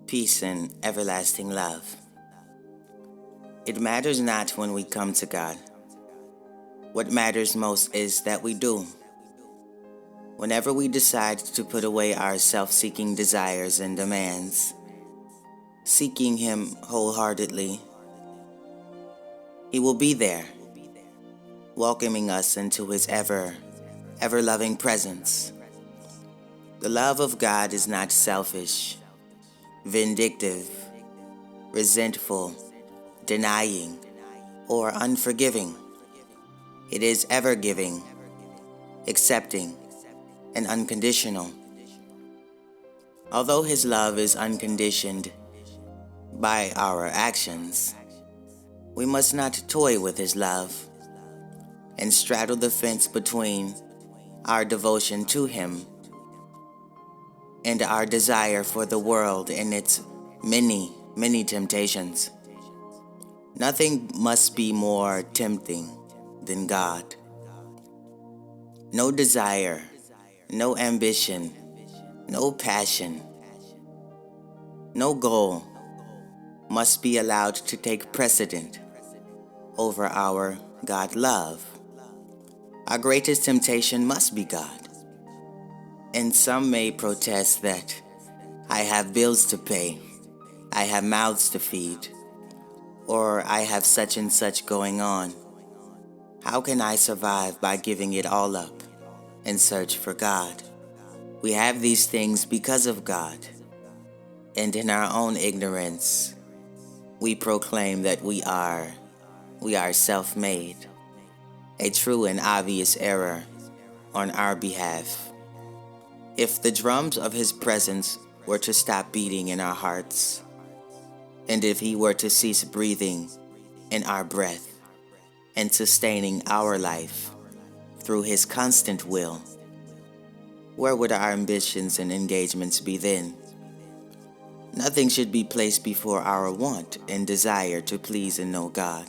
peace, and everlasting love. It matters not when we come to God. What matters most is that we do. Whenever we decide to put away our self-seeking desires and demands, seeking Him wholeheartedly, He will be there, welcoming us into His ever-loving presence. The love of God is not selfish, vindictive, resentful, denying, or unforgiving. It is ever-giving, accepting, and unconditional. Although His love is unconditioned by our actions, we must not toy with His love and straddle the fence between our devotion to Him and our desire for the world and its many temptations. Nothing must be more tempting than God. No desire, no ambition, no passion, no goal must be allowed to take precedent over our God love. Our greatest temptation must be God. And some may protest that I have bills to pay, I have mouths to feed, or I have such and such going on. How can I survive by giving it all up and search for God? We have these things because of God, and in our own ignorance, we proclaim that we are self-made, a true and obvious error on our behalf. If the drums of His presence were to stop beating in our hearts, and if He were to cease breathing in our breath and sustaining our life through His constant will, where would our ambitions and engagements be then? Nothing should be placed before our want and desire to please and know God.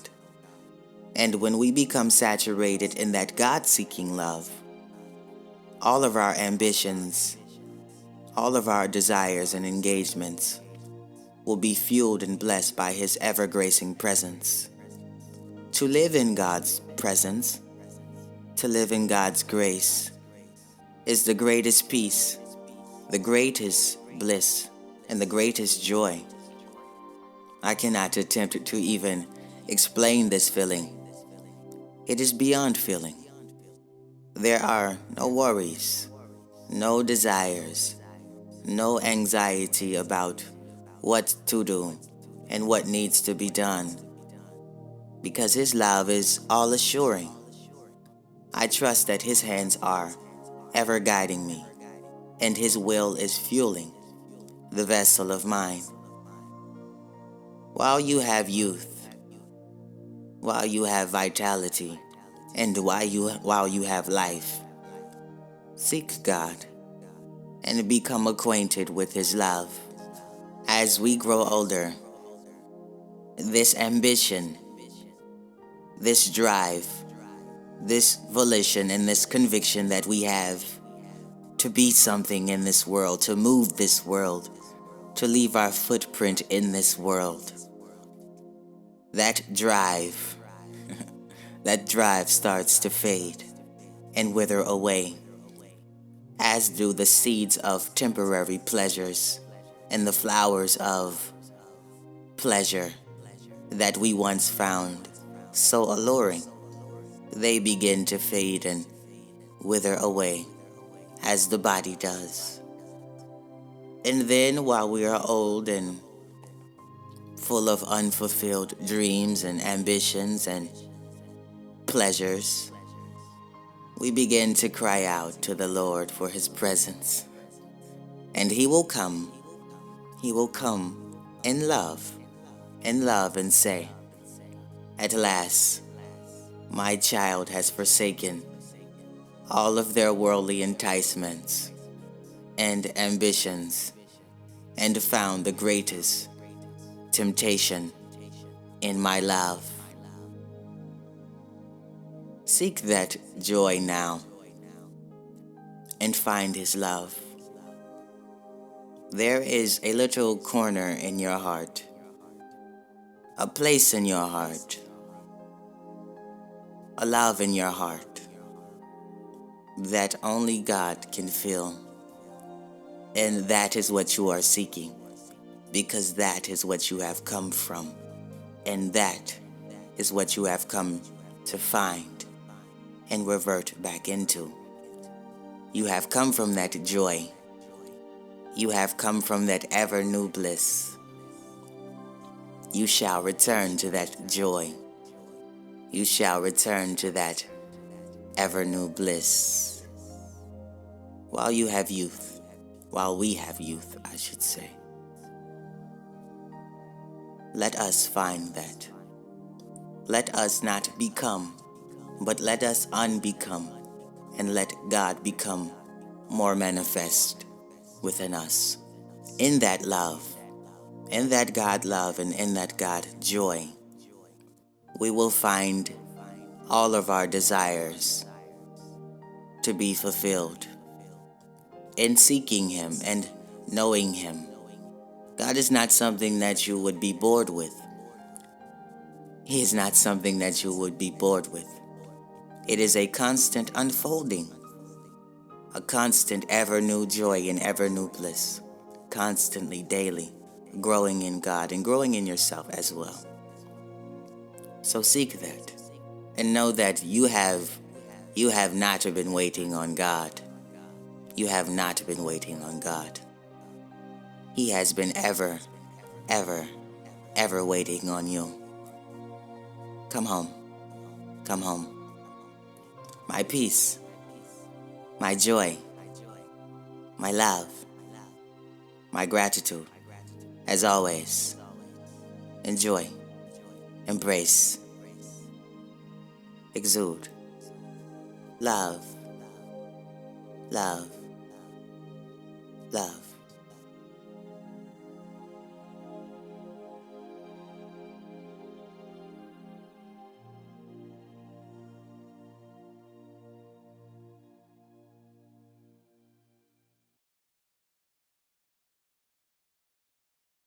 And when we become saturated in that God-seeking love, all of our ambitions, all of our desires and engagements will be fueled and blessed by His ever-gracing presence. To live in God's presence, to live in God's grace, is the greatest peace, the greatest bliss, and the greatest joy. I cannot attempt to even explain this feeling. It is beyond feeling. There are no worries, no desires, no anxiety about what to do and what needs to be done, because His love is all assuring. I trust that His hands are ever guiding me, and His will is fueling the vessel of mine. While you have youth, while you have vitality, and while you have life, seek God and become acquainted with His love. As we grow older, this ambition, this drive, this volition, and this conviction that we have to be something in this world, to move this world, to leave our footprint in this world, that drive starts to fade and wither away, as do the seeds of temporary pleasures and the flowers of pleasure that we once found so alluring. They begin to fade and wither away, as the body does. And then, while we are old and full of unfulfilled dreams and ambitions and pleasures, we begin to cry out to the Lord for His presence. And He will come in love and say, "At last, my child has forsaken all of their worldly enticements and ambitions and found the greatest temptation in my love." Seek that joy now and find His love. There is a little corner in your heart, a place in your heart, a love in your heart that only God can fill. And that is what you are seeking, because that is what you have come from. And that is what you have come to find and revert back into. You have come from that joy. You have come from that ever new bliss. You shall return to that joy. You shall return to that ever new bliss. While you have youth, while we have youth, I should say. Let us find that. Let us not become, but let us unbecome, and let God become more manifest within us. In that love, in that God love, and in that God joy, we will find all of our desires to be fulfilled. In seeking Him and knowing Him, God is not something that you would be bored with. He is not something that you would be bored with. It is a constant unfolding, a constant ever new joy and ever new bliss, constantly, daily, growing in God and growing in yourself as well. So seek that and know that you have not been waiting on God. You have not been waiting on God. He has been ever, ever, ever waiting on you. Come home. Come home. My peace, my joy, my love, my gratitude. As always, enjoy, embrace, exude, love, love, love.